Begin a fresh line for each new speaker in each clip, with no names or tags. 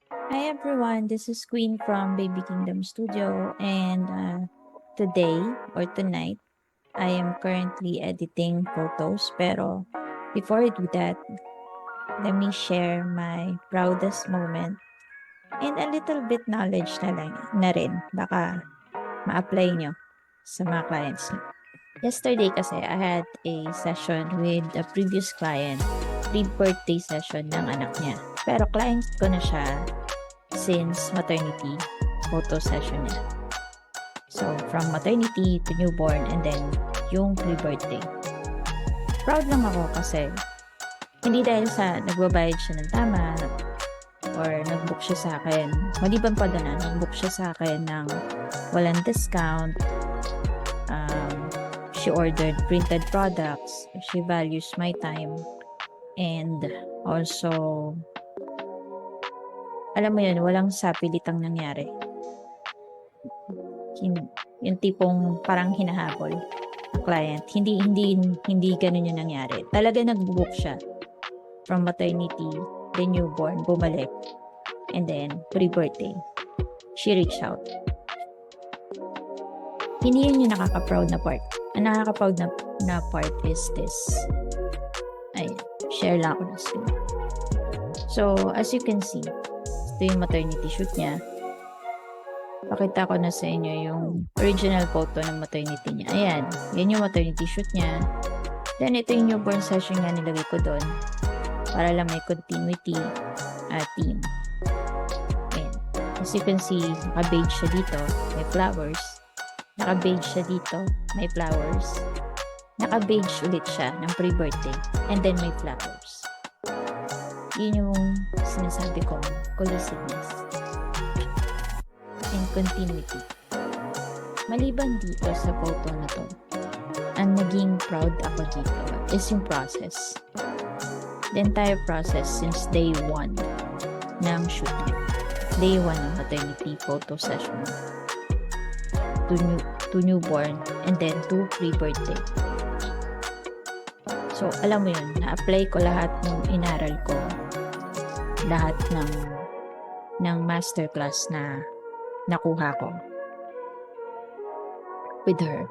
Hi everyone, this is Queen from Baby Kingdom Studio, and today or tonight I am currently editing photos. Pero before I do that, let me share my proudest moment and a little bit knowledge na rin. Baka ma-apply nyo sa mga clients nyo. Yesterday kasi I had a session with a previous client, pre-birthday session ng anak niya. Pero client ko na siya since maternity photo session niya. So, from maternity to newborn and then yung pre-birthday. Proud lang ako kasi hindi dahil sa nagbabayad siya ng tama or nag-book siya sa akin. Maliban pa doon nag-book siya sa akin ng walang discount. She ordered printed products. She values my time. And also, alam mo yun, walang sapilitang nangyari. Yung tipong parang hinahabol ang client. Hindi ganun yung nangyari. Talaga nag-book siya from maternity, then newborn, bumalik, and then pre-birthday. She reached out. Hindi yun yung nakaka-proud na part. Ang nakaka-proud na part is this. Ay, share lang ako ng screen. So, as you can see, ito yung maternity shoot niya. Pakita ko na sa inyo yung original photo ng maternity niya. Ayan, yan yung maternity shoot niya. Then, ito yung newborn session nga nilagay ko doon. Para lang may continuity theme. Ayan. As you can see, naka-beige siya dito. May flowers. Naka-beige siya dito. May flowers. Naka-beige ulit siya ng pre-birthday. And then, may flowers. Yun yung sinasabi kong cohesiveness and continuity. Maliban dito sa photo na to, ang naging proud ako dito is yung process. The entire process since day 1 ng shoot niya. Day 1 ng maternity photo session to newborn and then to pre-birthday. So, alam mo yun, na-apply ko lahat ng inaral ko, lahat ng masterclass na nakuha ko with her.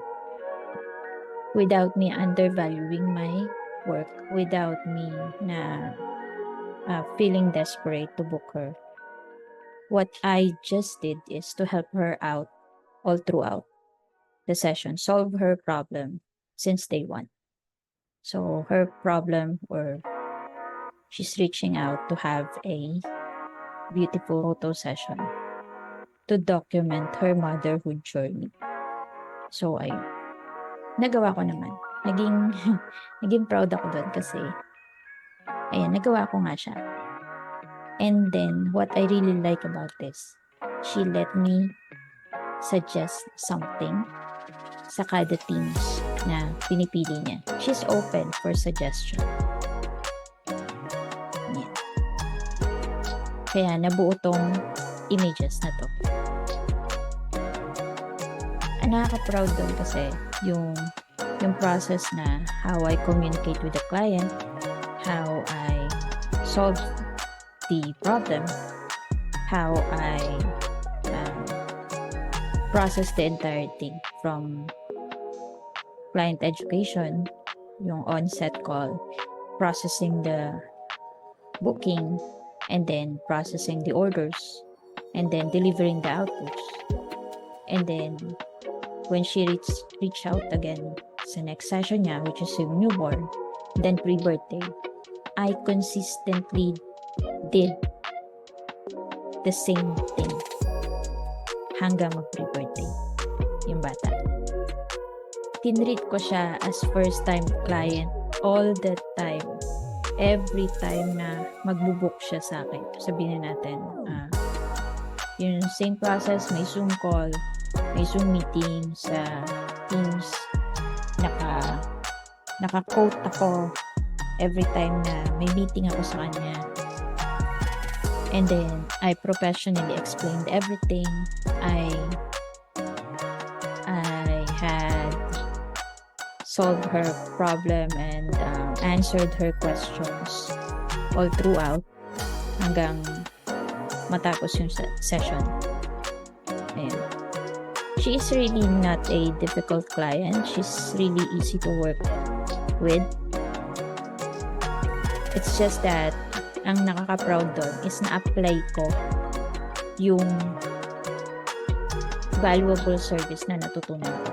Without me undervaluing my work, without me na feeling desperate to book her. What I just did is to help her out all throughout the session, solve her problem since day 1. So her problem, or she's reaching out to have a beautiful photo session to document her motherhood journey. So ayun, nagawa ko naman. Naging proud ako doon kasi ayan, nagawa ko nga siya. And then what I really like about this, she let me suggest something sa kada teams na pinipili niya. She's open for suggestion. Yan. Kaya nabuo tong images na to. Ang nakaka-proud doon kasi yung process na how I communicate with the client, how I solve the problem, how I process the entire thing from client education, yung on-set call, processing the booking, and then processing the orders, and then delivering the outputs. And then, when she reach out again sa next session niya, which is yung newborn, then pre-birthday, I consistently did the same thing hanggang mag-pre-birthday yung bata. Tinreat ko siya as first-time client all the time. Every time na magbubook siya sa akin. Sabihin na natin, yung same process, may Zoom call, may Zoom meeting sa Teams. Naka-quote ako every time na may meeting ako sa kanya. And then, I professionally explained everything. I had solved her problem and answered her questions all throughout hanggang matapos yung session. Ayan. She is really not a difficult client. She's really easy to work with. It's just that ang nakaka-proud doon is na-apply ko yung valuable service na natutunan ko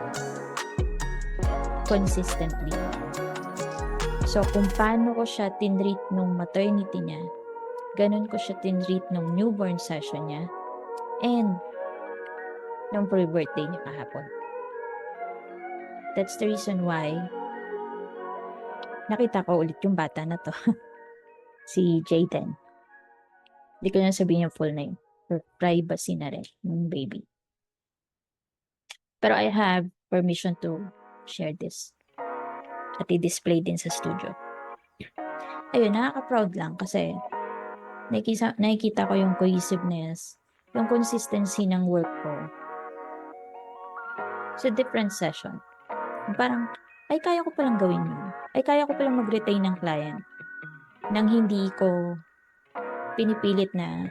consistently. So, kung paano ko siya tinreat nung maternity niya, ganun ko siya tinreat nung newborn session niya, and nung pre-birthday niya kahapon. That's the reason why nakita ko ulit yung bata na to. Si Jaden. Hindi ko na sabihin yung full name. For privacy na rin ng baby. Pero I have permission to share this. At i-display din sa studio. Ayun, nakaka-proud lang kasi nakikita ko yung cohesiveness, yung consistency ng work ko sa different session. Parang, ay kaya ko palang gawin yun. Ay kaya ko palang mag-retain ng client nang hindi ko pinipilit na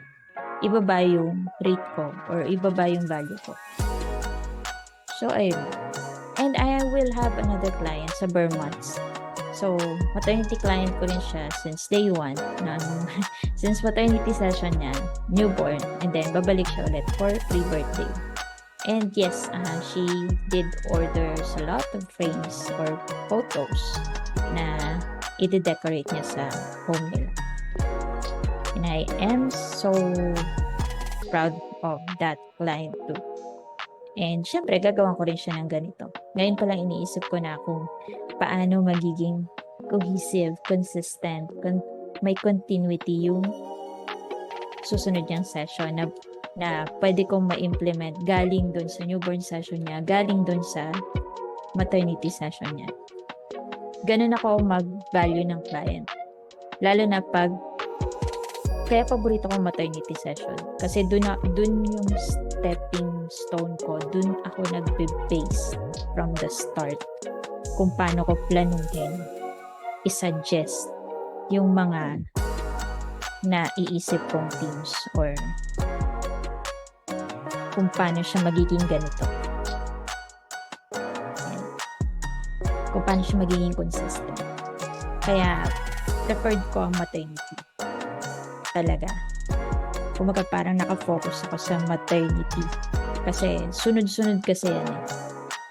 ibaba yung rate ko or ibaba yung value ko. So, ayun. And I will have another client sa bare months. So, maternity client ko rin siya since day one. Since maternity session niya, newborn, and then babalik siya ulit for pre-birthday. And yes, she did orders a lot of frames or photos na i-decorate niya sa home nila. And I am so proud of that client too. And syempre, gagawin ko rin siya ng ganito. Ngayon pa lang iniisip ko na kung paano magiging cohesive, consistent, may continuity yung susunod niyang session na pwede kong ma-implement galing dun sa newborn session niya, galing dun sa maternity session niya. Ganun ako mag-value ng client. Lalo na kaya paborito kong maternity session. Kasi dun yung stepping stone ko. Dun ako nagbe-base from the start. Kung paano ko planuhin, i-suggest yung mga naiisip kong teams or kung paano siya magiging ganito. Ayan. Kung paano siya magiging consistent. Kaya, preferred ko ang maternity. Talaga. Kumaga parang nakafocus ako sa maternity. Kasi sunod-sunod kasi yan eh.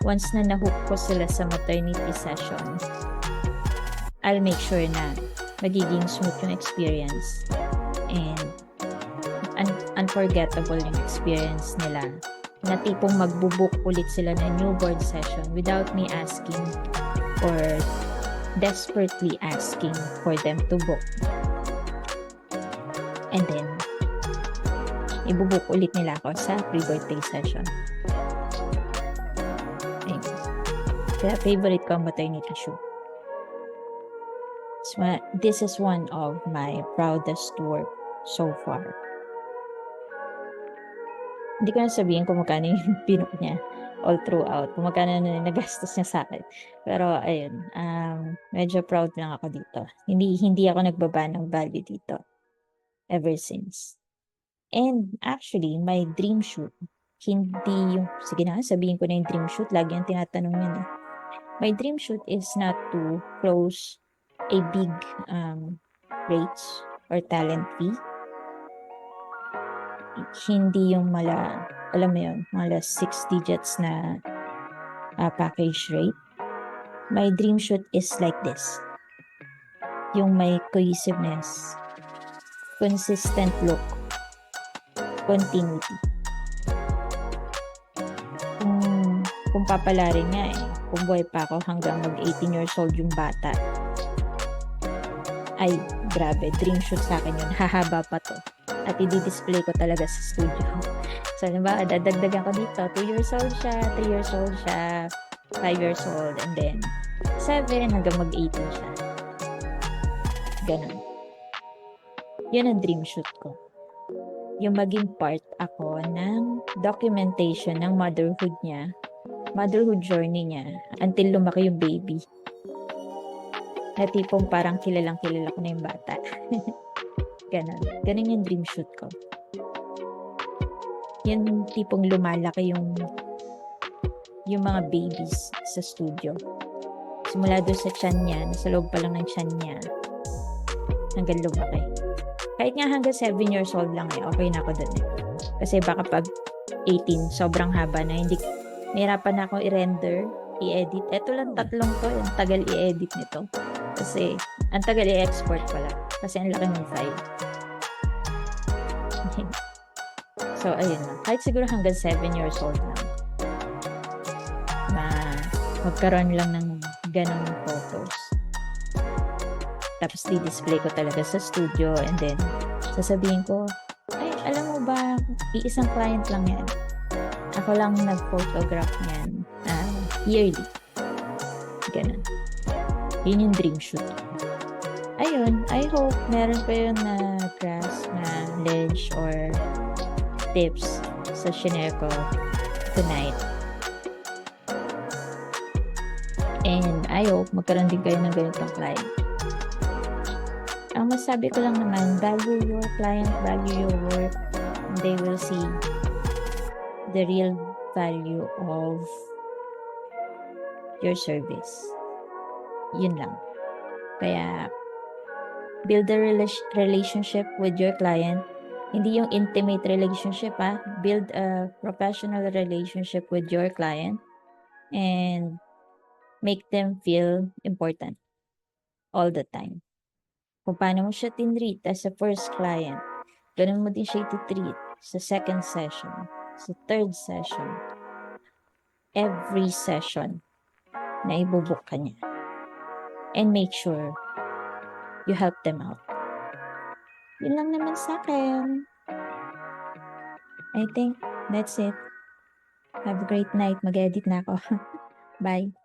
Once na nahook ko sila sa maternity session, I'll make sure na magiging smooth yung experience. And unforgettable yung experience nila. Na tipong magbubuk ulit sila ng newborn session without me asking or desperately asking for them to book. And then, ibubuk ulit nila ako sa pre-birthday session. Ayun. Kaya favorite ko ang maternity shoot. So, this is one of my proudest work so far. Hindi ko na sabihin kung magkano yung pinok niya all throughout. Kung magkano na nagastos niya sa akin. Pero, ayun. Medyo proud lang ako dito. Hindi ako nagbaba ng value dito. Ever since. And actually, my dream shoot, hindi yung, sige na, sabihin ko na yung dream shoot, lagi ang tinatanong yun eh. My dream shoot is not to close a big rates or talent fee. Hindi yung alam mo yun, 6 digits na package rate. My dream shoot is like this. Yung may cohesiveness, consistent look, continuity. Kung papalarin nga eh, kung buhay pa ako hanggang mag 18 years old yung bata, ay grabe, dream shoot sa akin yun, hahaba pa to. At i-display ko talaga sa studio. So, diba, dadagdagan ko dito, 2 years old siya, 3 years old siya, 5 years old, and then 7 hanggang mag 18 siya. Ganun. Yun ang dream shoot ko. Yung maging part ako ng documentation ng motherhood niya, motherhood journey niya, until lumaki yung baby. Na tipong parang kilalang kilala ko na yung bata. Ganun. Ganun yung dream shoot ko. Yan yung tipong lumalaki yung mga babies sa studio. Simula doon sa tiyan niya, nasa loob pa lang ng tiyan niya, hanggang lumaki. Kahit nga hanggang 7 years old lang okay na ako doon Kasi baka pag 18, sobrang haba na, nahirapan na ako i-render, i-edit. Eto lang 3 to, ang tagal i-edit nito. Kasi, ang tagal i-export pala. Kasi ang laki ng file. So, ayun na. Kahit siguro hanggang 7 years old lang. Magkaroon lang ng ganong photos. Tapos di-display ko talaga sa studio and then sasabihin ko, ay, alam mo ba, iisang client lang yan. Ako lang nag-photograph niyan yearly. Ganun. Yun yung dream shoot. Ayun, I hope meron kayo na grasp na knowledge or tips sa shinare ko tonight. And I hope magkaroon din kayo ng ganitong client. Ang masabi ko lang naman, value your client, value your work, and they will see the real value of your service. Yun lang. Kaya, build a relationship with your client. Hindi yung intimate relationship, Build a professional relationship with your client and make them feel important all the time. Kung paano mo siya tinreat as a first client, ganun mo din siya ititreat sa second session, sa third session, every session na ibubuk ka niya. And make sure you help them out. Yun lang naman sa akin. I think that's it. Have a great night. Mag-edit na ako. Bye.